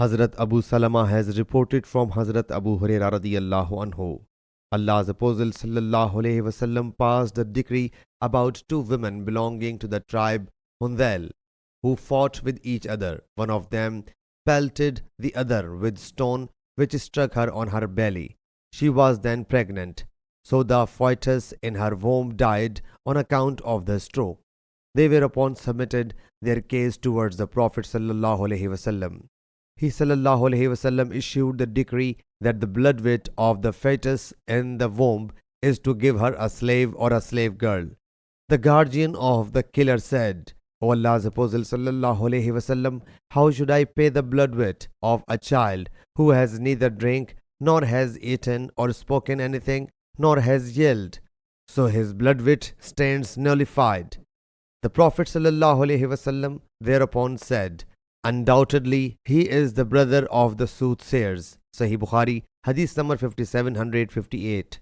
Hazrat Abu Salama has reported from Hazrat Abu Hurairah radiyallahu anhu. Allah's Apostle sallallahu alayhi wasallam passed a decree about two women belonging to the tribe Hundal who fought with each other. One of them pelted the other with stone which struck her on her belly. She was then pregnant, so the fetus in her womb died on account of the stroke. They whereupon submitted their case towards the Prophet sallallahu alaihi wasallam. He sallallahu alaihi wasallam issued the decree that the blood weight of the fetus in the womb is to give her a slave or a slave girl. The guardian of the killer said, O Allah's Apostle sallallahu alaihi wasallam, how should I pay the blood weight of a child who has neither drink nor has eaten or spoken anything nor has yelled? So his blood weight stands nullified. The Prophet sallallahu alaihi wasallam thereupon said, undoubtedly, he is the brother of the soothsayers. Sahih Bukhari, Hadith number 5758.